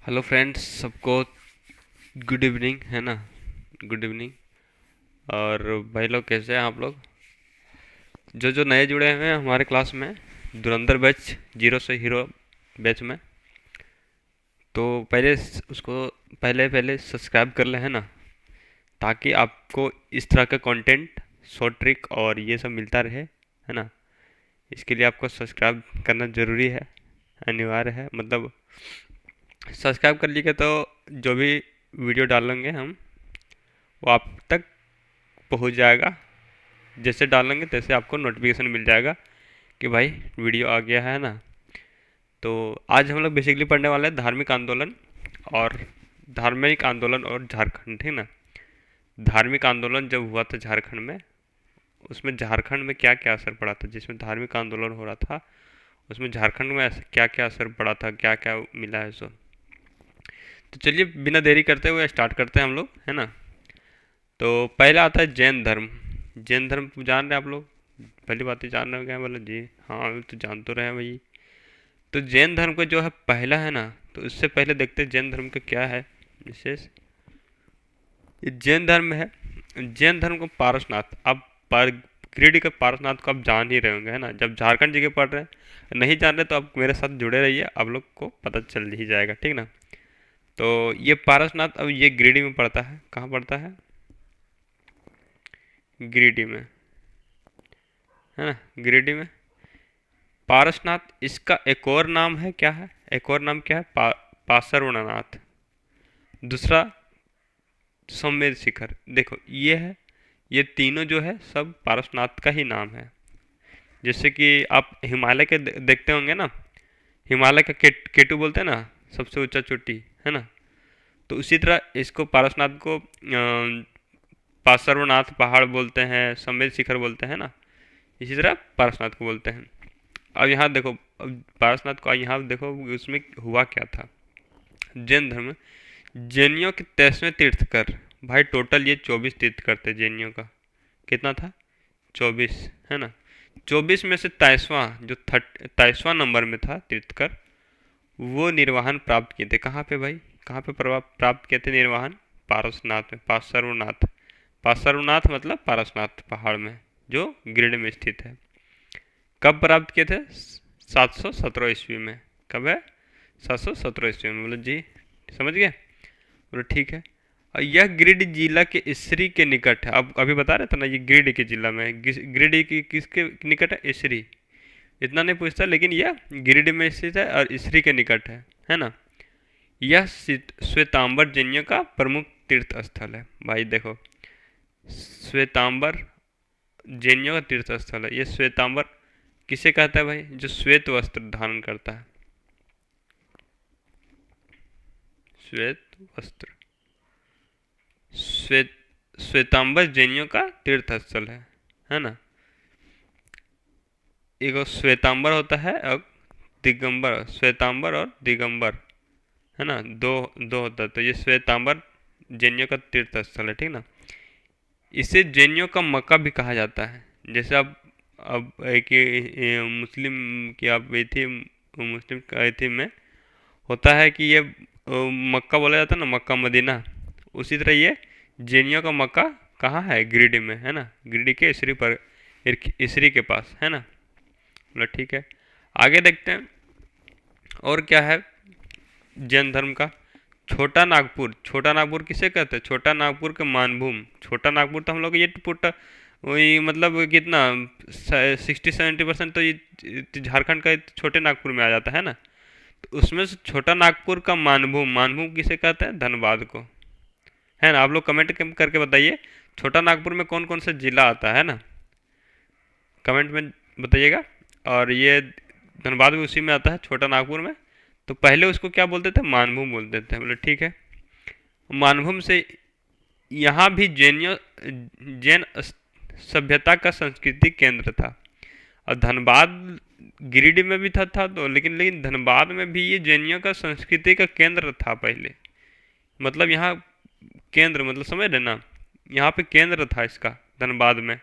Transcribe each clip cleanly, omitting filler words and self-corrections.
Hello friends, सबको good evening, है ना। Good evening. और भाई लोग कैसे हैं आप लोग? जो जो नए जुड़े हुए हैं हमारे क्लास में, धुरंधर बैच, जीरो से हीरो बैच में, तो उसको पहले पहले सब्सक्राइब कर ले, है ना। ताकि आपको इस तरह का कंटेंट, शॉर्ट ट्रिक और ये सब मिलता रहे, है ना। इसके लिए आपको सब्सक्राइब करना ज़रूरी है, अनिवार्य है। मतलब सब्सक्राइब कर लीजिए तो जो भी वीडियो डालेंगे हम, वो आप तक पहुंच जाएगा। जैसे डालेंगे तैसे आपको नोटिफिकेशन मिल जाएगा कि भाई वीडियो आ गया है ना। तो आज हम लोग बेसिकली पढ़ने वाले हैं धार्मिक आंदोलन और झारखंड, ठीक ना। धार्मिक आंदोलन जब हुआ था झारखंड में, उसमें झारखंड में क्या क्या असर पड़ा था। जिसमें धार्मिक आंदोलन हो रहा था उसमें झारखंड में क्या क्या असर पड़ा था, क्या क्या मिला है सो। तो चलिए बिना देरी करते हुए स्टार्ट करते हैं हम लोग, है ना। तो पहला आता है जैन धर्म। जैन धर्म जान रहे हैं आप लोग? पहली बात ही जान रहे हो क्या? बोले जी हाँ, तो जान तो रहे हैं भाई। तो जैन धर्म का जो है पहला, है ना। तो इससे पहले देखते हैं जैन धर्म का क्या है विशेष। ये जैन धर्म है। जैन धर्म को पारसनाथ, आप गिरिडीह के पारसनाथ को आप जान ही रहे होंगे, है ना। जब झारखंड जी के पढ़ रहे हैं, नहीं जान रहे तो आप मेरे साथ जुड़े रहिए, आप लोग को पता चल ही जाएगा, ठीक ना। तो ये पारसनाथ अब ये गिरिडीह में पड़ता है। कहाँ पड़ता है? गिरिडीह में, है ना। गिरिडीह में पारसनाथ, इसका एक और नाम है, क्या है? एक और नाम क्या है? पासरवनाथ। दूसरा सौम्य शिखर। देखो ये है, ये तीनों जो है सब पारसनाथ का ही नाम है। जैसे कि आप हिमालय के देखते होंगे ना, हिमालय का केटू बोलते हैं ना, सबसे ऊंचा चोटी, है ना। तो उसी तरह इसको पारसनाथ को पार्श्वनाथ पहाड़ बोलते हैं, सौम्य शिखर बोलते हैं ना। इसी तरह पारसनाथ को बोलते हैं। अब यहाँ देखो, अब पारसनाथ को यहाँ देखो उसमें हुआ क्या था। जैन धर्म, जैनियों के 23वें तीर्थकर। भाई टोटल ये 24 तीर्थकर थे जैनियों का। कितना था? 24, है ना। 24 में से 23वां, जो 23वां नंबर में था तीर्थकर, वो निर्वाहन प्राप्त किए थे। कहाँ पे भाई? कहाँ पे प्राप्त किए थे निर्वाहन? पारसनाथ में, पार्श्वनाथ। पार्श्वनाथ मतलब पारसनाथ पहाड़ में, जो गिरिडीह में स्थित है। कब प्राप्त किए थे? 717 ईस्वी में। कब है? 717 ईस्वी में। बोलो जी, समझ गए? बोलो ठीक है। और यह गिरिडीह जिला के इसरी के निकट है। अब अभी बता रहे थे ना, ये गिरिडीह के जिला में है। गिरिडीह की किसके निकट है? इसरी। इतना नहीं पूछता, लेकिन यह गिरिडीह में स्थित है और इसरी के निकट है ना। यह श्वेतांबर जैनियों का प्रमुख तीर्थ स्थल है। भाई देखो, श्वेतांबर जैनियों का तीर्थ स्थल है। ये श्वेतांबर किसे कहता है भाई? जो श्वेत वस्त्र धारण करता है। श्वेत वस्त्र, श्वेत, श्वेतांबर जैनियों का तीर्थ स्थल है ना। एक श्वेतांबर होता है और दिगंबर, श्वेतांबर और दिगंबर, है ना। दो दो होता है। तो ये श्वेतांबर जैनियों का तीर्थ स्थल है, ठीक ना। इसे जैनियों का मक्का भी कहा जाता है। जैसे अब एक मुस्लिम की आप गई थी, मुस्लिम गई थी में, होता है कि ये मक्का बोला जाता है ना, मक्का मदीना। उसी तरह ये जैनियों का मक्का कहाँ है? गिरिडीह में, है ना। गिरिडीह के इसरी पर, इसरी के पास, है ना। मतलब ठीक है, आगे देखते हैं और क्या है जैन धर्म का। छोटा नागपुर, छोटा नागपुर किसे कहते हैं? छोटा नागपुर के मानभूम। छोटा नागपुर तो हम लोग ये पुट वही, मतलब कितना 60-70% तो ये झारखंड का छोटे नागपुर में आ जाता है ना। तो उसमें से छोटा नागपुर का मानभूम, मानभूम किसे कहते हैं? धनबाद को, है ना। आप लोग कमेंट करके बताइए, छोटा नागपुर में कौन कौन सा जिला आता है ना, कमेंट में बताइएगा। और ये धनबाद भी उसी में आता है, छोटा नागपुर में। तो पहले उसको क्या बोलते थे? मानभूम बोलते थे। बोले ठीक है। मानभूम से यहाँ भी जैन सभ्यता का संस्कृति केंद्र था। और धनबाद गिरिडीह में भी था तो, लेकिन धनबाद में भी ये जैनियों का संस्कृति का केंद्र था पहले। मतलब यहाँ केंद्र, मतलब समझ रहे ना, यहाँ पे केंद्र था इसका धनबाद में।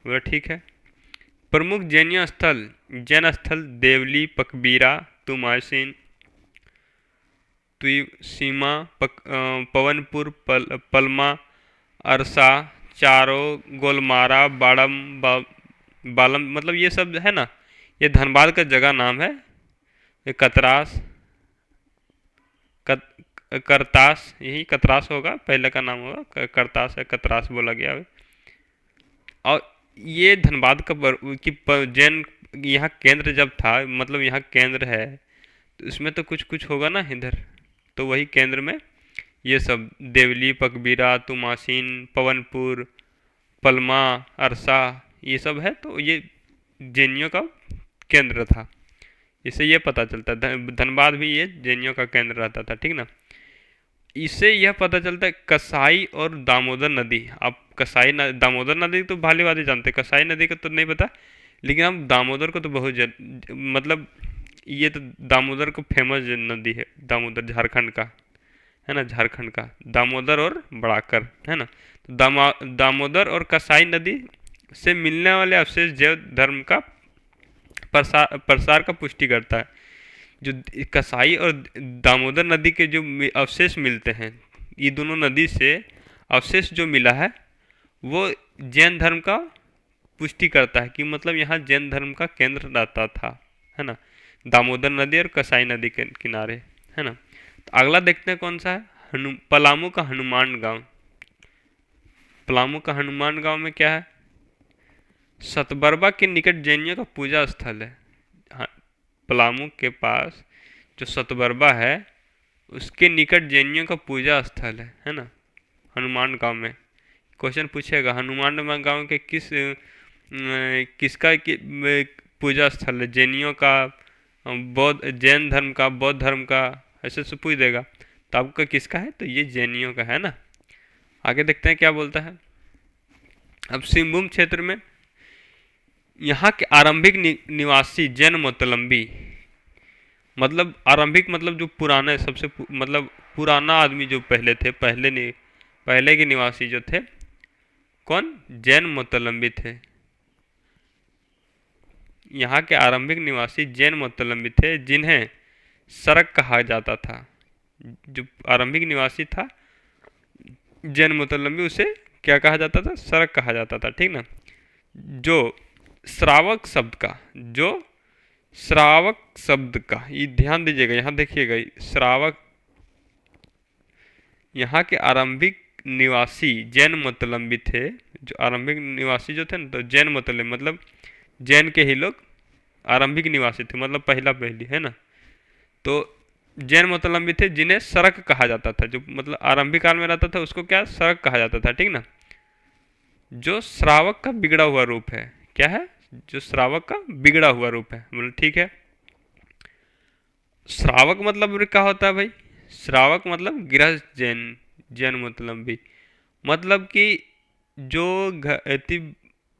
बोला ठीक है। प्रमुख जैन स्थल देवली, पकबीरा, तुमासिन, तुई, सीमा, पवनपुर, पलमा, अरसा, चारो, गोलमारा, बालम, मतलब ये सब है ना, ये धनबाद का जगह नाम है। ये कतरास, कत, करतास, यही कतरास होगा, पहले का नाम होगा करतास है, कतरास बोला गया है। और ये धनबाद का जैन यहाँ केंद्र जब था, मतलब यहाँ केंद्र है, तो इसमें तो कुछ कुछ होगा ना इधर, तो वही केंद्र में ये सब देवली, पकबीरा, तुमासीन, पवनपुर, पलमा, अरसा, ये सब है, तो ये जैनियों का केंद्र था। इससे ये पता चलता है धनबाद भी ये जैनियों का केंद्र रहता था, ठीक ना। इससे यह पता चलता है कसाई और दामोदर नदी। आप दामोदर नदी तो भाली वाली जानते हैं, कसाई नदी का तो नहीं पता, लेकिन हम दामोदर को तो बहुत मतलब ये तो दामोदर को फेमस नदी है, दामोदर झारखंड का है ना, झारखंड का दामोदर और बड़ाकर है ना। तो दामोदर और कसाई नदी से मिलने वाले अवशेष जैव धर्म का प्रसार का पुष्टि करता है। जो कसाई और दामोदर नदी के जो अवशेष मिलते हैं, ये दोनों नदी से अवशेष जो मिला है वो जैन धर्म का पुष्टि करता है कि मतलब यहाँ जैन धर्म का केंद्र रहता था, है ना, दामोदर नदी और कसाई नदी के किनारे, है ना। तो अगला देखते हैं कौन सा है, पलामू का हनुमान गांव। पलामू का हनुमान गांव में क्या है, सतबरबा के निकट जैनियों का पूजा स्थल है। हाँ, पलामू के पास जो सतबरबा है उसके निकट जैनियों का पूजा स्थल है ना, हनुमान गांव में। क्वेश्चन पूछेगा हनुमान गांव के किसका पूजा स्थल है, जैनियों का, बौद्ध जैन धर्म का, बौद्ध धर्म का, ऐसे से पूछ देगा। तो आपका किसका है, तो ये जैनियों का है ना। आगे देखते हैं क्या बोलता है। अब सिंहभूम क्षेत्र में यहाँ के आरंभिक निवासी जैन मोतलम्बी, मतलब आरंभिक मतलब जो पुराने सबसे मतलब पुराना आदमी जो पहले थे, पहले के निवासी जो थे कौन, जैन मोतलम्बी थे। यहाँ के आरंभिक निवासी जैन मोतलम्बी थे जिन्हें सरक कहा जाता था। जो आरंभिक निवासी था जैन मोतलम्बी, उसे क्या कहा जाता था, सरक कहा जाता था, ठीक ना। जो श्रावक शब्द का, जो श्रावक शब्द का, ये ध्यान दीजिएगा, यहाँ देखिएगा, श्रावक, यहाँ के आरंभिक निवासी जैन मतलम्बी थे। जो आरंभिक निवासी जो थे ना, तो जैन मतलम्बी मतलब जैन के ही लोग आरंभिक निवासी थे, मतलब पहला पहली है ना। तो जैन मतलम्बी थे जिन्हें सरक कहा जाता था, जो मतलब आरंभिक काल में रहता था उसको क्या सरक कहा जाता था, ठीक ना। जो श्रावक का बिगड़ा हुआ रूप है, क्या है, जो श्रावक का बिगड़ा हुआ रूप है, मतलब ठीक है। श्रावक मतलब क्या होता है भाई, श्रावक मतलब गृहस्थ जैन, जैन मतलब भी मतलब कि जो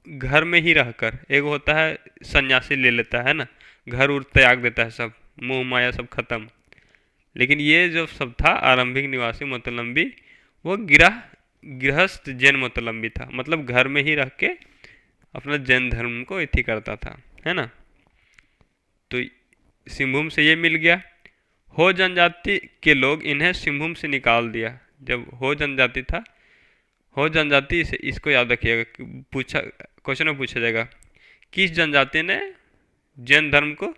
घर में ही रहकर, एक होता है सन्यासी ले लेता है ना, घर उर त्याग देता है, सब मोह माया सब खत्म। लेकिन ये जो सब था आरंभिक निवासी मतलम्बी, वो गृहस्थ जैन मतलम्बी था, मतलब घर में ही रह के अपना जैन धर्म को इति करता था, है ना। तो सिंहभूम से ये मिल गया। हो जनजाति के लोग इन्हें सिंहभूम से निकाल दिया। जब हो जनजाति था, हो जनजाति से, इसको याद रखिएगा, पूछा क्वेश्चन में पूछा जाएगा किस जनजाति ने जैन धर्म को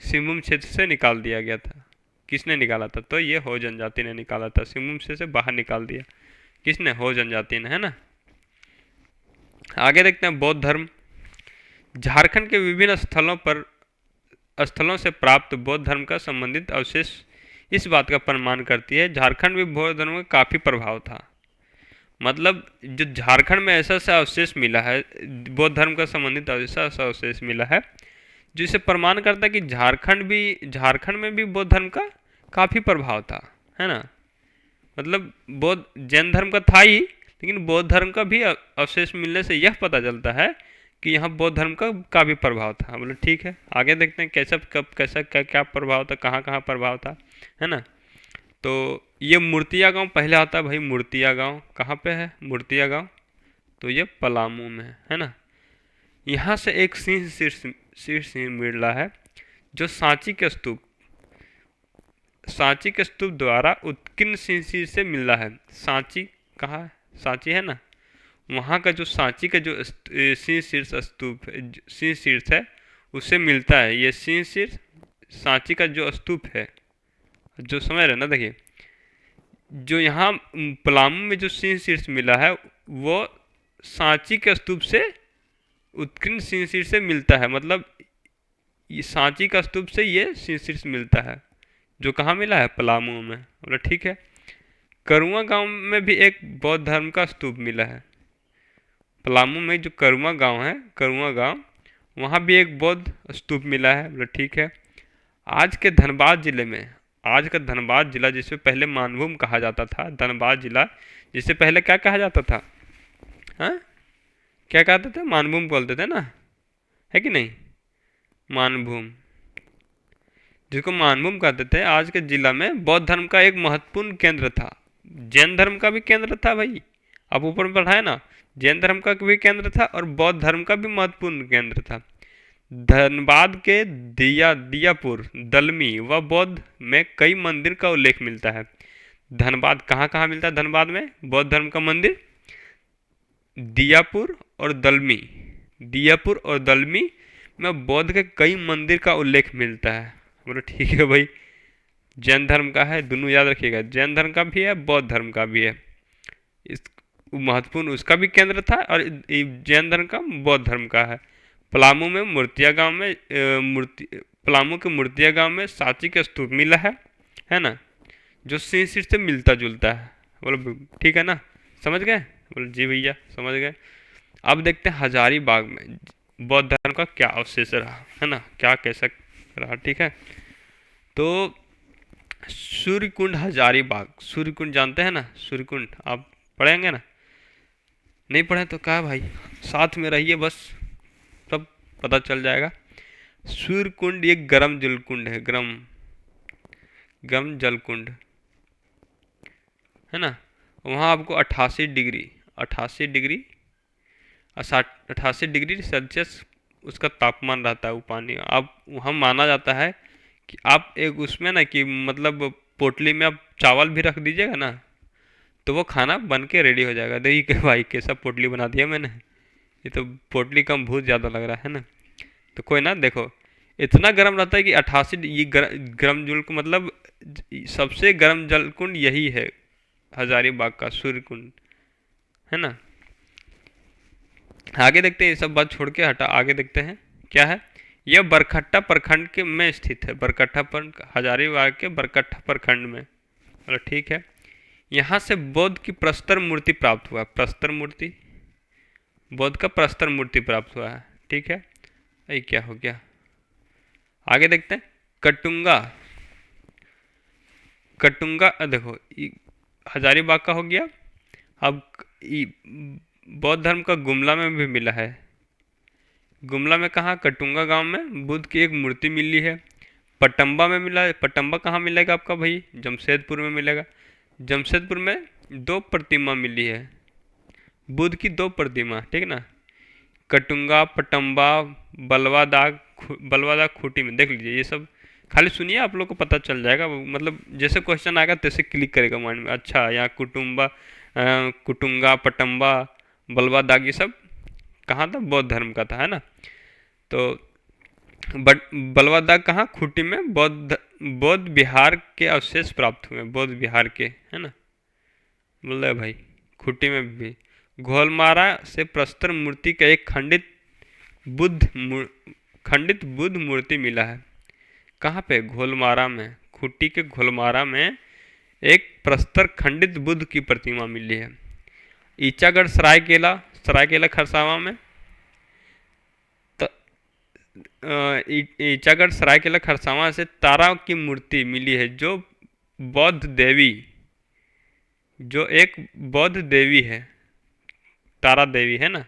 सिंहभूम क्षेत्र से निकाल दिया गया था, किसने निकाला था, तो ये हो जनजाति ने निकाला था, सिंहभूम से बाहर निकाल दिया किसने, हो जनजाति ने, है ना। आगे देखते हैं बौद्ध धर्म। झारखंड के विभिन्न स्थलों से प्राप्त बौद्ध धर्म का संबंधित अवशेष इस बात का प्रमाण करती है झारखंड में बौद्ध धर्म का काफ़ी प्रभाव था। मतलब जो झारखंड में ऐसा ऐसा अवशेष मिला है, बौद्ध धर्म का संबंधित ऐसा ऐसा अवशेष मिला है जिसे प्रमाण करता है कि झारखंड में भी बौद्ध धर्म का काफ़ी प्रभाव था, है ना। मतलब बौद्ध जैन धर्म का था ही, लेकिन बौद्ध धर्म का भी अवशेष मिलने से यह पता चलता है कि यहाँ बौद्ध धर्म का काफ़ी प्रभाव था। बोले ठीक है, आगे देखते हैं कैसा कब कैसा क्या क्या प्रभाव था, कहाँ कहाँ प्रभाव था, है ना। तो ये मूर्तिया गांव पहले आता है भाई, मूर्तिया गांव कहाँ पे है, मूर्तिया गांव, तो ये पलामू में है ना। यहाँ से एक सिंह मिल रहा है जो सांची के स्तूप, सांची के स्तूप द्वारा उत्कीर्ण शिशिर से मिला है। सांची कहाँ है? सांची है ना, वहाँ का जो सांची का जो शीर्ष स्तूप है, शीर्ष है, उससे मिलता है। ये शीर्ष सांची का जो स्तूप है, जो समझ रहे ना, देखिए जो यहाँ पलामू में जो शीर्ष मिला है वो सांची के स्तूप से उत्कीर्ण शीर्ष से मिलता है। मतलब ये सांची का स्तूप से ये शीर्ष मिलता है, जो कहाँ मिला है? पलामू में। मतलब ठीक है। करुआ गांव में भी एक बौद्ध धर्म का स्तूप मिला है। पलामू में जो करुआ गांव है, करुआ गांव, वहाँ भी एक बौद्ध स्तूप मिला है। मतलब ठीक है। आज के धनबाद जिले में, आज का धनबाद जिला जिसे पहले मानभूम कहा जाता था, धनबाद जिला जिसे पहले क्या कहा जाता था? हाँ, क्या कहते थे? मानभूम बोलते थे ना, है कि नहीं? मानभूम, जिसको मानभूम कहते थे, आज के जिला में बौद्ध धर्म का एक महत्वपूर्ण केंद्र था। जैन धर्म का भी केंद्र था भाई, अब ऊपर में पढ़ा है ना, जैन धर्म का भी केंद्र था और बौद्ध धर्म का भी महत्वपूर्ण केंद्र था। धनबाद के दियापुर, दलमी व बौद्ध में कई मंदिर का उल्लेख मिलता है। धनबाद कहाँ कहाँ मिलता है? धनबाद में बौद्ध धर्म का मंदिर दियापुर और दलमी, दियापुर और दलमी में बौद्ध के कई मंदिर का उल्लेख मिलता है। बोलो ठीक है भाई। जैन धर्म का है, दोनों याद रखिएगा, जैन धर्म का भी है, बौद्ध धर्म का भी है। इस महत्वपूर्ण उसका भी केंद्र था और जैन धर्म का, बौद्ध धर्म का है। पलामू में मूर्तिया गांव में पलामू के मूर्तिया गांव में सांची का स्तूप मिला है ना, जो शीर्ष से मिलता जुलता है। बोलो ठीक है ना, समझ गए? बोलो जी भैया समझ गए। अब देखते हैं हजारीबाग में बौद्ध धर्म का क्या अवशेष रहा, है ना, क्या कैसा रहा। ठीक है, तो सूर्यकुंड हजारीबाग, सूर्यकुंड जानते हैं ना? सूर्यकुंड आप पढ़ेंगे ना? नहीं पढ़े तो क्या भाई, साथ में रहिए, बस तब पता चल जाएगा। सूर्यकुंड ये गर्म जलकुंड है, गर्म जलकुंड है ना। वहाँ आपको 88 डिग्री 88 डिग्री सेल्सियस उसका तापमान रहता है वो पानी। आप वहाँ माना जाता है कि आप एक उसमें ना, कि मतलब पोटली में आप चावल भी रख दीजिएगा ना, तो वो खाना बन के रेडी हो जाएगा। देखिए भाई कैसा पोटली बना दिया मैंने, ये तो पोटली कम बहुत ज़्यादा लग रहा है ना। तो कोई ना, देखो इतना गर्म रहता है कि 88, ये गर्म जल को मतलब सबसे गर्म जलकुंड यही है, हजारीबाग का सूर्यकुंड, है ना। आगे देखते हैं, ये सब बात छोड़ के हटा, आगे देखते हैं क्या है। यह बरकट्टा प्रखंड के में स्थित है, बरकट्टा पर, हजारीबाग के बरकट्टा प्रखंड में। मतलब ठीक है। यहाँ से बौद्ध की प्रस्तर मूर्ति प्राप्त हुआ, प्रस्तर मूर्ति, बौद्ध का प्रस्तर मूर्ति प्राप्त हुआ है। ठीक है, ये क्या हो गया, आगे देखते हैं। कटुंगा देखो हजारीबाग का हो गया। अब बौद्ध धर्म का गुमला में भी मिला है। गुमला में कहाँ? कटुंगा गांव में बुद्ध की एक मूर्ति मिली है। पटम्बा में मिला है। पटम्बा कहाँ मिलेगा आपका भाई? जमशेदपुर में मिलेगा। जमशेदपुर में 2 प्रतिमा मिली है, बुद्ध की 2 प्रतिमा, ठीक ना। कटुंगा, पटम्बा, बलवादाग खूंटी में देख लीजिए, ये सब खाली सुनिए, आप लोग को पता चल जाएगा। मतलब जैसे क्वेश्चन आएगा तैसे क्लिक करेगा माइंड में। अच्छा, यहाँ कुटुंगा, पटम्बा, बलवादाग, ये सब कहाँ था? बौद्ध धर्म का था, है ना। तो बलवादाग कहाँ? खूंटी में बौद्ध विहार के अवशेष प्राप्त हुए, बौद्ध विहार के, है ना। बोल भाई खूंटी में भी। घोलमारा से प्रस्तर मूर्ति का एक खंडित बुद्ध मूर्ति मिला है। कहाँ पे? घोलमारा में, खूंटी के घोलमारा में एक प्रस्तर खंडित बुद्ध की प्रतिमा मिली है। ईचागढ़ सरायकेला खरसावां में, ईचागढ़ सरायकेला खरसावां से तारा की मूर्ति मिली है, जो एक बौद्ध देवी है, तारा देवी, है ना।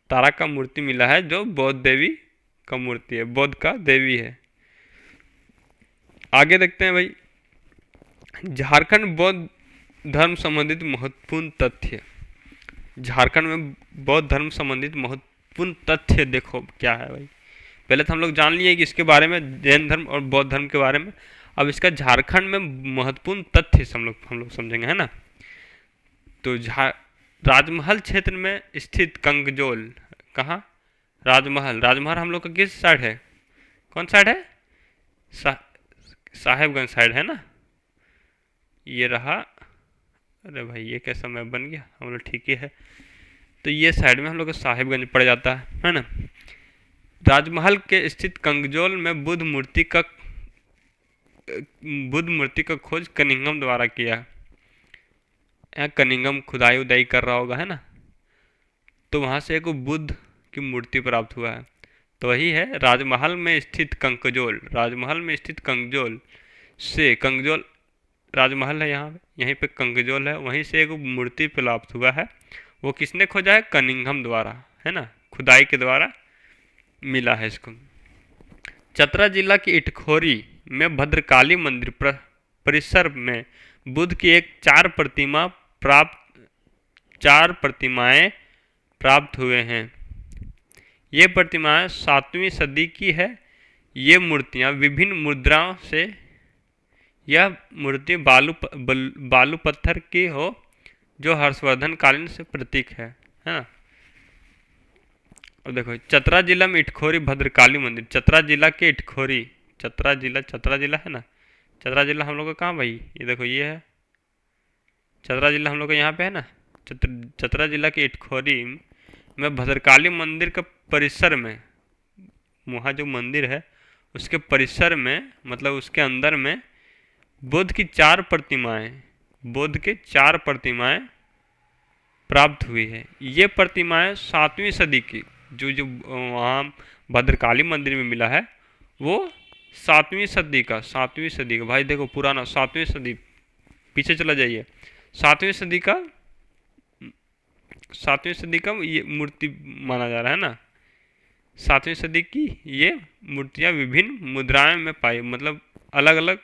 तारा का मूर्ति मिला है जो बौद्ध देवी का मूर्ति है, बौद्ध का देवी है। आगे देखते हैं भाई, झारखंड बौद्ध धर्म संबंधित महत्वपूर्ण तथ्य। झारखंड में बौद्ध धर्म संबंधित महत्वपूर्ण तथ्य देखो क्या है भाई। पहले तो हम लोग जान लिए कि इसके बारे में, जैन धर्म और बौद्ध धर्म के बारे में। अब इसका झारखंड में महत्वपूर्ण तथ्य हम लोग समझेंगे, है ना। तो राजमहल क्षेत्र में स्थित कंगजोल, कहाँ, राजमहल, राजमहल हम लोग का किस साइड है, कौन साइड है, सा, साहेबगंज साइड है ना, ये रहा। अरे भाई ये कैसा मैप बन गया, हम लोग ठीक ही है। तो ये साइड में हम लोग का साहिबगंज पड़ जाता है ना। राजमहल के स्थित कंगजोल में बुद्ध मूर्ति का खोज कनिंघम द्वारा किया। यहाँ कनिंघम खुदाई उदाई कर रहा होगा, है ना, तो वहाँ से एक बुद्ध की मूर्ति प्राप्त हुआ है। तो वही है राजमहल में स्थित कंगजोल, राजमहल में स्थित कंगजोल से, कंगजोल राजमहल है यहाँ पे, यहीं पे कंगजोल है, वहीं से एक मूर्ति प्राप्त हुआ है। वो किसने खोजा है, कनिंघम द्वारा, है ना, खुदाई के द्वारा मिला है इसको। चतरा जिला की इटखोरी में भद्रकाली मंदिर परिसर में बुद्ध की चार प्रतिमाएं प्राप्त हुए हैं। ये प्रतिमाएं 7वीं सदी की है। ये मूर्तियां विभिन्न मुद्राओं से, यह मूर्ति बालू पत्थर की हो जो हर्षवर्धन कालीन से प्रतीक है ना। और देखो चतरा जिला में इटखोरी भद्रकाली मंदिर, चतरा जिला के इटखोरी, चतरा जिला है ना, चतरा जिला हम लोग का कहाँ भाई, ये देखो ये है चतरा जिला हम लोग का, यहाँ पे है ना। चतरा जिला के इटखोरी में भद्रकाली मंदिर के परिसर में, वहाँ जो मंदिर है उसके परिसर में, मतलब उसके अंदर में बुद्ध की 4 प्रतिमाएं प्राप्त हुई है। ये प्रतिमाएं 7वीं सदी की, जो वहाँ भद्रकाली मंदिर में मिला है वो 7वीं सदी का भाई देखो पुराना 7वीं सदी, पीछे चला जाइए, 7वीं सदी का ये मूर्ति माना जा रहा है ना। 7वीं सदी की ये मूर्तियाँ विभिन्न मुद्राएं में पाई, मतलब अलग अलग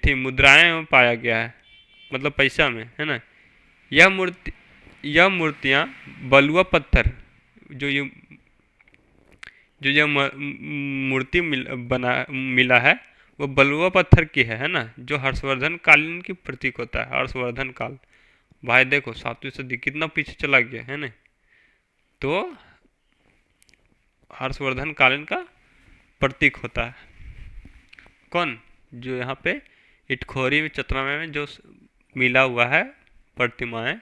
थी मुद्राएं में पाया गया है, मतलब पैसा में, है ना। यह मूर्तियाँ बलुआ पत्थर, जो ये मूर्ति मिला है वो बलुआ पत्थर की है ना, जो हर्षवर्धन कालीन की प्रतीक होता है, हर्षवर्धन काल। भाई देखो 7वीं सदी कितना पीछे चला गया है ना। तो हर्षवर्धन कालीन का प्रतीक होता है कौन, जो यहाँ पे इटखोरी में चतरा में जो मिला हुआ है प्रतिमाएं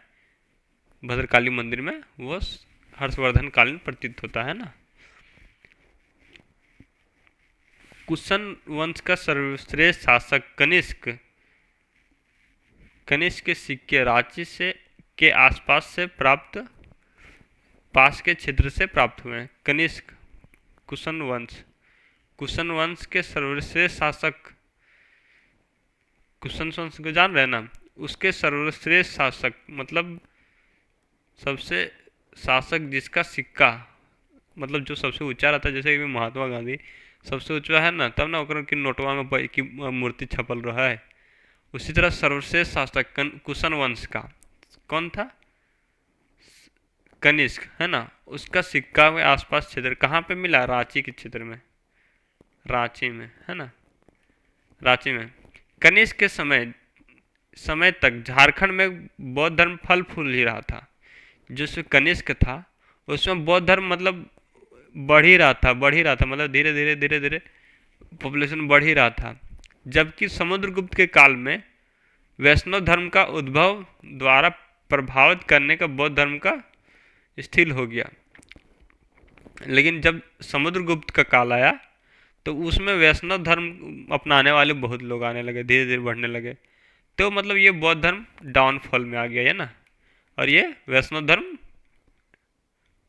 भद्रकाली मंदिर में, वो हर्षवर्धन कालीन प्रतीत होता है ना। कुशन वंश का सर्वश्रेष्ठ शासक कनिष्क के सिक्के रांची से के आसपास से पास के क्षेत्र से प्राप्त हुए हैं। कनिष्क कुशन वंश के सर्वश्रेष्ठ शासक, कुशन वंश को जान रहे हैं ना, उसके सर्वश्रेष्ठ शासक मतलब सबसे शासक जिसका सिक्का, मतलब जो सबसे ऊंचा रहता है, जैसे कि महात्मा गांधी सबसे ऊंचा है ना, तब ना ओकर की नोटवा में की मूर्ति छपल रहा है। उसी तरह सर्वश्रेष्ठ शासक कुशन वंश का कौन था, कनिष्क, है ना, उसका सिक्का में आसपास क्षेत्र कहाँ पे मिला, रांची के क्षेत्र में, रांची में, है ना, रांची में। कनिष्क के समय तक झारखंड में बौद्ध धर्म फल फूल ही रहा था। जिसमें कनिष्क था उसमें बौद्ध धर्म मतलब बढ़ ही रहा था, मतलब धीरे धीरे पॉपुलेशन बढ़ ही रहा था। जबकि समुद्रगुप्त के काल में वैष्णव धर्म का उद्भव द्वारा प्रभावित करने का बौद्ध धर्म का स्थिर हो गया। लेकिन जब समुद्रगुप्त का काल आया तो उसमें वैष्णव धर्म अपनाने वाले बहुत लोग आने लगे, धीरे धीरे बढ़ने लगे। तो मतलब ये बौद्ध धर्म डाउनफॉल में आ गया है ना, और ये वैष्णव धर्म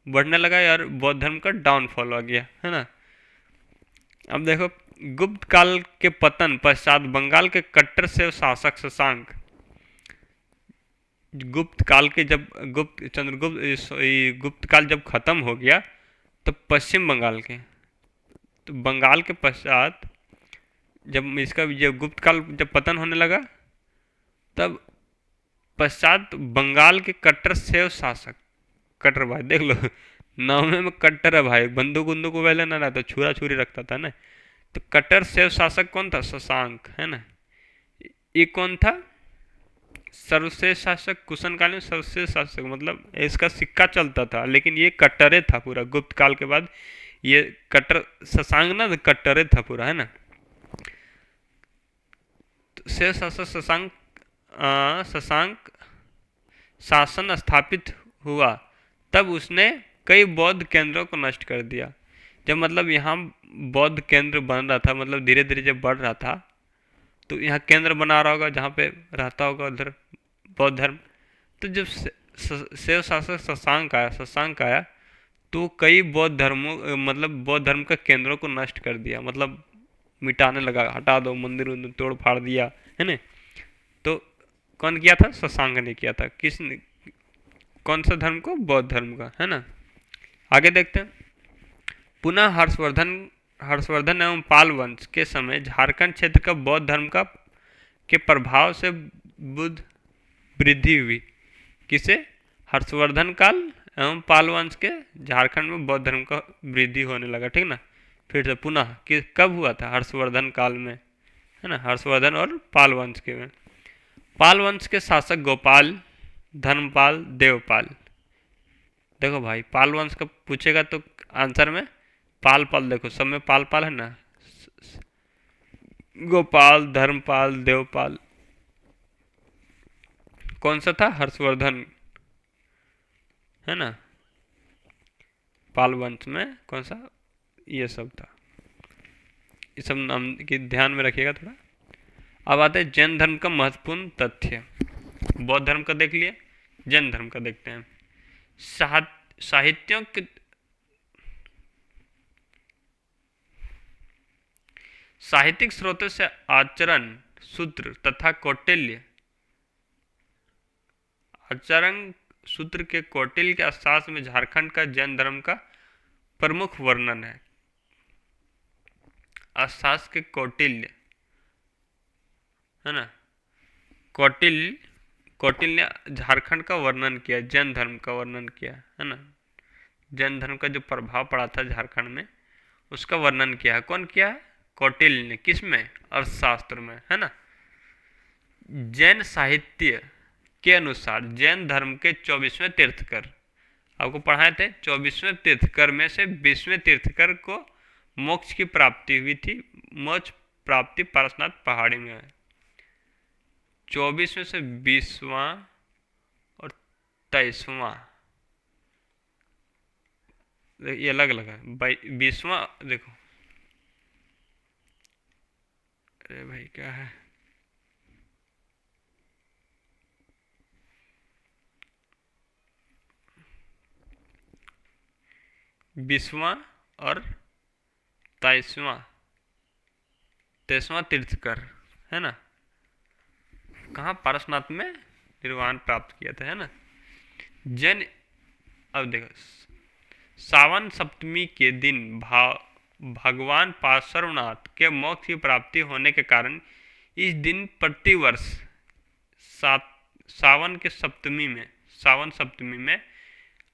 बढ़ने लगा और बौद्ध धर्म का डाउनफॉल आ गया, है ना। अब देखो गुप्त काल के पतन पश्चात बंगाल के कट्टर से शासक शशांक, गुप्त काल जब खत्म हो गया तो पश्चिम बंगाल के, तो बंगाल के पश्चात जब इसका गुप्त काल जब पतन होने लगा तब पश्चात बंगाल के कट्टर से शासक, कट्टर भाई देख लो नाम में कट्टर है भाई, बंदूक वंदूक पहले ना रहता, छुरा छुरी रखता था ना, तो कट्टर शैव शासक कौन था? शशांक, है ना। ये कौन था? सर्वश्रेष्ठ शासक, कुशनकालीन सर्वश्रेष्ठ शासक, मतलब इसका सिक्का चलता था, लेकिन ये कट्टरे था पूरा। गुप्त काल के बाद ये कट्टर, शशांक ना कट्टरे था पूरा, है ना। तो शैव शासक शशांक, शशांक शासन स्थापित हुआ तब उसने कई बौद्ध केंद्रों को नष्ट कर दिया। जब मतलब यहाँ बौद्ध केंद्र बन रहा था, मतलब धीरे धीरे जब बढ़ रहा था, तो यहाँ केंद्र बना रहा होगा जहाँ पे रहता होगा उधर बौद्ध धर्म। तो जब शैव शासक शशांक आया तो कई बौद्ध धर्मों, मतलब बौद्ध धर्म का केंद्रों को नष्ट कर दिया, मतलब मिटाने लगा, हटा दो, मंदिर उन्दिर तोड़ फाड़ दिया, है ना। तो कौन किया था? शशांक ने किया था। किसने? कौन सा धर्म को? बौद्ध धर्म का, है ना। आगे देखते हैं। पुनः हर्षवर्धन हर्षवर्धन एवं पाल वंश के समय झारखंड क्षेत्र का बौद्ध धर्म का के प्रभाव से बुद्ध वृद्धि हुई। किसे? हर्षवर्धन काल एवं पाल वंश के झारखंड में बौद्ध धर्म का वृद्धि होने लगा, ठीक ना। फिर से पुनः कि कब हुआ था? हर्षवर्धन काल में, है ना। हर्षवर्धन और पाल वंश के में। पाल वंश के शासक गोपाल, धर्मपाल, देवपाल। देखो भाई, पाल वंश का पूछेगा तो आंसर में पाल पाल, देखो सब में पाल पाल है ना। गोपाल, धर्मपाल, देवपाल। कौन सा था? हर्षवर्धन, है ना। पाल वंश में कौन सा? ये सब था। ये सब नाम की ध्यान में रखिएगा थोड़ा। अब आते हैं जैन धर्म का महत्वपूर्ण तथ्य। बौद्ध धर्म का देख लिए, जैन धर्म का देखते हैं। साहित्यों के साहित्यिक स्रोतों से आचरण सूत्र तथा कौटिल्य, आचरण सूत्र के कौटिल्य के अर्थशास्त्र में झारखंड का जैन धर्म का प्रमुख वर्णन है। अर्थशास्त्र के कौटिल्य, है ना। कौटिल्य कौटिल्य ने झारखंड का वर्णन किया, जैन धर्म का वर्णन किया, है ना। जैन धर्म का जो प्रभाव पड़ा था झारखंड में, उसका वर्णन किया है। कौन किया है? कौटिल्य ने। किस में? अर्थशास्त्र में, है ना। जैन साहित्य के अनुसार जैन धर्म के 24वें तीर्थकर, आपको पढ़ाए थे, 24वें तीर्थकर में से 20वें तीर्थकर को मोक्ष की प्राप्ति हुई थी। मोक्ष प्राप्ति पारसनाथ पहाड़ी में है। 24 में से 20वां और 23वां, ये अलग अलग है। 20वां देखो, अरे भाई क्या है, बीसवां और 23वां तीर्थकर, है ना। कहाँ? पारसनाथ में निर्वाण प्राप्त किया था, है ना। जैन, अब देखो, सावन सप्तमी के दिन भगवान पार्श्वनाथ के मोक्ष की प्राप्ति होने के कारण इस दिन प्रतिवर्ष सावन सप्तमी में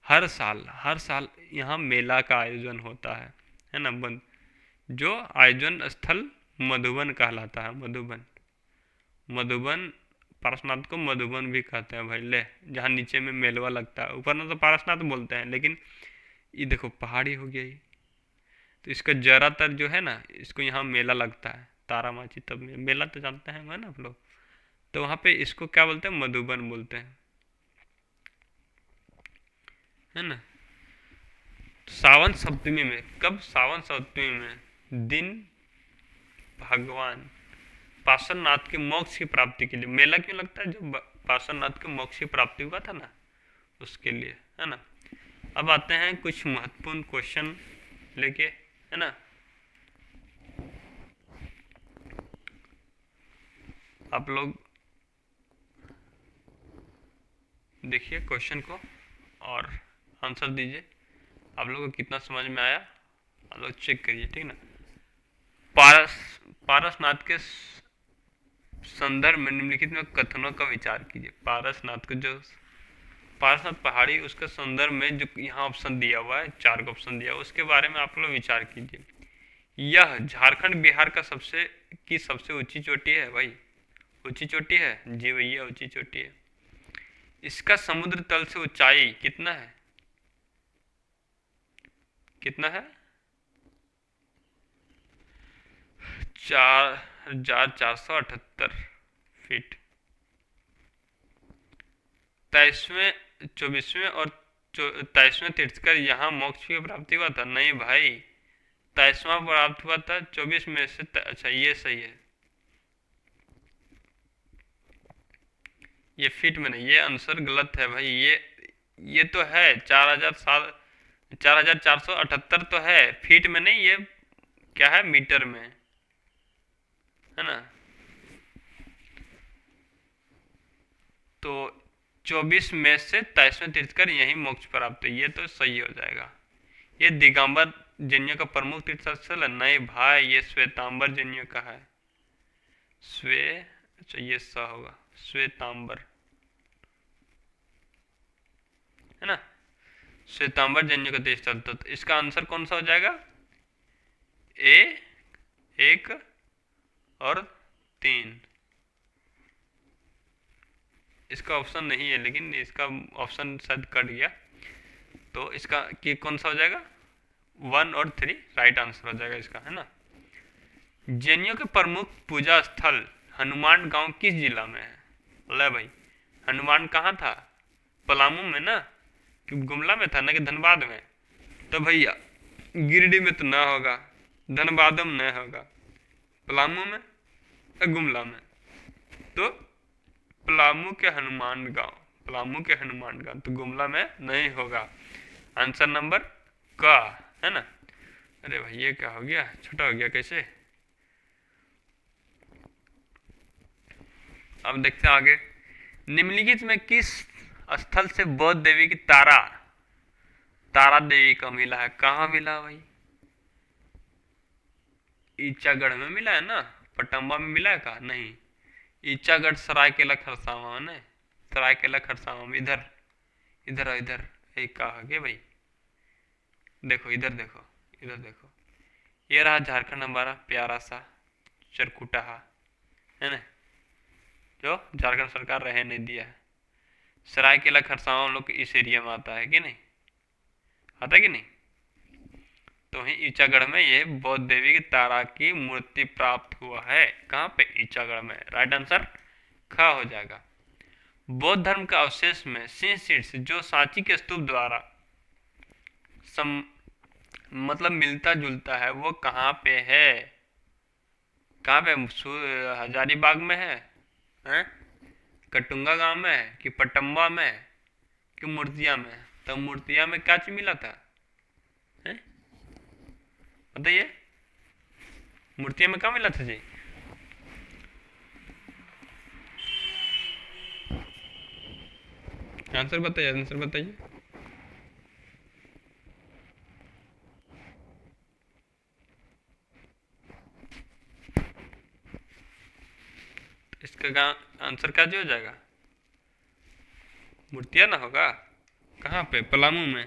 हर साल यहाँ मेला का आयोजन होता है ना। जो आयोजन स्थल मधुबन कहलाता है। मधुबन पारसनाथ को मधुबन भी कहते हैं भाई, ले, जहाँ नीचे में मेलवा लगता है। ऊपर में तो पारसनाथ बोलते हैं, लेकिन ये देखो पहाड़ी हो गया ये। तो इसका ज़्यादातर जो है ना, इसको यहाँ मेला लगता है तारामाची, तब में मेला तो जानते हैं ना आप लोग। तो वहाँ पे इसको क्या बोलते हैं? मधुबन बोलते हैं, है ना। सावन सप्तमी में, कब? सावन सप्तमी में दिन भगवान पार्श्वनाथ के मोक्ष की प्राप्ति के लिए मेला क्यों लगता है? जो पार्श्वनाथ के मोक्ष की प्राप्ति हुआ था ना, उसके लिए, है ना। अब आते हैं कुछ महत्वपूर्ण क्वेश्चन लेके, है ना। आप लोग देखिए क्वेश्चन को और आंसर दीजिए। आप लोगों को कितना समझ में आया आप लोग चेक करिए, ठीक ना। पारसनाथ के संदर्भ में निम्नलिखित में कथनों का विचार कीजिए। पारसनाथ को, जो पारसनाथ पहाड़ी, उसके संदर्भ में जो यहाँ ऑप्शन दिया हुआ है, 4 का ऑप्शन दिया हुआ, उसके बारे में आप लोग विचार कीजिए। यह झारखंड बिहार का सबसे ऊंची चोटी है भाई। ऊंची चोटी है जी भैया, ऊंची चोटी है। इसका समुद्र तल से ऊंचाई कितना है? कितना है? 4,478 फीट। 23वें 24वें और 23वें तीर्थकर यहाँ मोक्ष की प्राप्ति हुआ था? नहीं भाई, 23वां प्राप्त हुआ था 24 में से अच्छा ये सही है, ये फीट में नहीं, ये आंसर गलत है भाई। ये तो है 4,478 तो है, फीट में नहीं, ये क्या है, मीटर में है ना। तो 24 में से 23वें तीर्थकर यही मोक्ष प्राप्त, ये तो सही हो जाएगा। ये दिगंबर जैनियों का प्रमुख तीर्थ स्थल है? नहीं भाई, ये श्वेतांबर जैनियों का है। स्वे अच्छा ये स होगा, श्वेतांबर है ना। श्वेतांबर जैनियों का तीर्थ स्थल, तो इसका आंसर कौन सा हो जाएगा? ए 1 और 3। इसका ऑप्शन नहीं है, लेकिन इसका ऑप्शन शायद कट गया, तो इसका कि कौन सा हो जाएगा? 1 और 3 राइट आंसर हो जाएगा इसका, है ना। जैनियों के प्रमुख पूजा स्थल हनुमान गांव किस जिला में है? ले भाई, हनुमान कहाँ था? पलामू में ना, कि गुमला में था ना, कि धनबाद में? तो भैया गिरिडीह में तो ना होगा, धनबाद में नहीं होगा, पलामू में या गुमला में? तो पलामू के हनुमान गांव तो गुमला में नहीं होगा। आंसर नंबर का, है ना। अरे भाई ये क्या हो गया, छोटा हो गया कैसे। अब देखते हैं आगे। निम्नलिखित में किस स्थल से बौद्ध देवी की तारा देवी का मिला है? कहाँ मिला भाई? ईचागढ़ में मिला है ना, पटम्बा में मिला है का? नहीं, ईचागढ़ सरायकेला खरसावां ने, सरायकेला खरसावां में, इधर इधर इधर एक कहा गया भाई। देखो इधर देखो, इधर देखो, ये रहा झारखंड हमारा प्यारा सा चरकुटा, है ना, जो झारखंड सरकार रहे नहीं दिया है। सरायकेला खरसावां हम लोग इस एरिया में आता है कि नहीं, आता है कि नहीं? तो वहीं ईचागढ़ में ये बौद्ध देवी की तारा की मूर्ति प्राप्त हुआ है। कहाँ पे? ईचागढ़ में। राइट आंसर ख हो जाएगा। बौद्ध धर्म का अवशेष में सिंह शीर्ष जो सांची के स्तूप द्वारा मतलब मिलता जुलता है, वो कहाँ पे है? कहाँ पे? हजारीबाग में है? कटुंगा गांव में है कि पटम्बा में कि मूर्तिया में? तो मूर्तिया में क्या चीज मिला था, है बताइए, मूर्तिया में क्या मिला था जी? आंसर बताइए, आंसर बताइए। इसका आंसर क्या जी हो जाएगा? मूर्तिया ना होगा? कहाँ पे? पलामू में।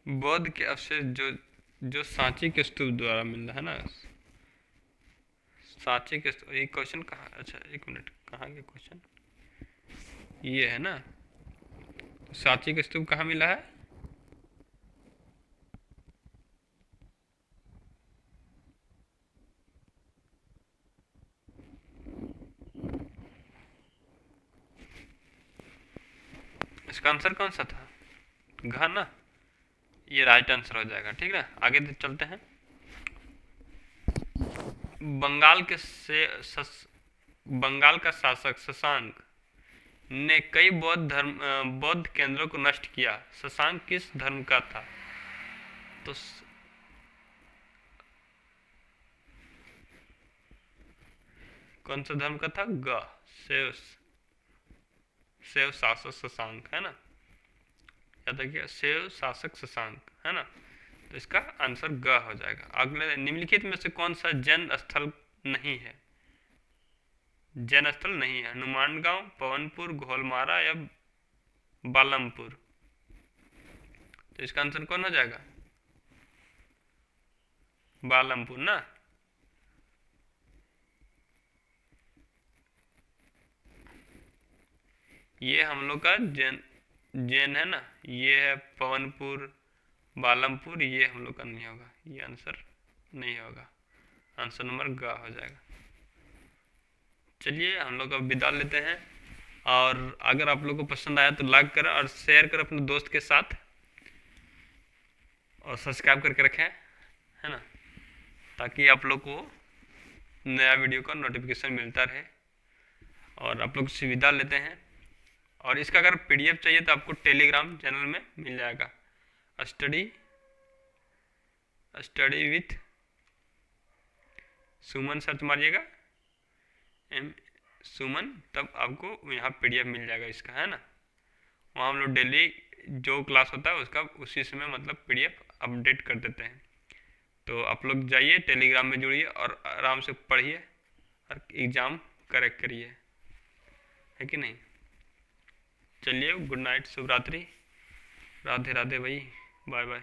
बौद्ध के अवशेष जो सांची के स्तूप द्वारा मिला है ना, सांची के स्तूप, ये क्वेश्चन कहाँ, अच्छा एक मिनट, कहाँ के क्वेश्चन, ये है ना, सांची के स्तूप कहाँ मिला है? इसका आंसर कौन सा था? घ ना, ये राइट आंसर हो जाएगा। ठीक है, आगे चलते हैं। बंगाल के बंगाल का शासक शशांक ने कई बौद्ध केंद्रों को नष्ट किया। शशांक किस धर्म का था? तो कौन सा धर्म का था? ग, शैव, शैव शासक शशांक, है ना, याद रखिए, शैव शासक शशांक, है ना। तो इसका आंसर ग हो जाएगा। अगले, निम्नलिखित में से कौन सा जैन स्थल नहीं है? जैन स्थल नहीं है, हनुमानगांव, पवनपुर, घोलमारा या बालमपुर। तो इसका आंसर कौन हो जाएगा? बालमपुर ना। ये हम लोग का जैन जैन है ना, ये है पवनपुर, बालमपुर, ये हम लोग का नहीं होगा, ये आंसर नहीं होगा, आंसर नंबर ग हो जाएगा। चलिए हम लोग अब विदा लेते हैं, और अगर आप लोग को पसंद आया तो लाइक करें और शेयर करें अपने दोस्त के साथ, और सब्सक्राइब करके रखें, है ना, ताकि आप लोग को नया वीडियो का नोटिफिकेशन मिलता रहे। और आप लोग से विदा लेते हैं, और इसका अगर पीडीएफ चाहिए तो आपको टेलीग्राम चैनल में मिल जाएगा, study study with Suman search मारिएगा, एम सुमन, तब आपको यहाँ पीडीएफ मिल जाएगा इसका, है ना। वहाँ हम लोग डेली जो क्लास होता है उसका उसी समय मतलब पीडीएफ अपडेट कर देते हैं। तो आप लोग जाइए टेलीग्राम में जुड़िए और आराम से पढ़िए और एग्ज़ाम करेक्ट करिए, है कि नहीं। चलिए, गुड नाइट, शुभ रात्रि, राधे राधे भाई, बाय बाय।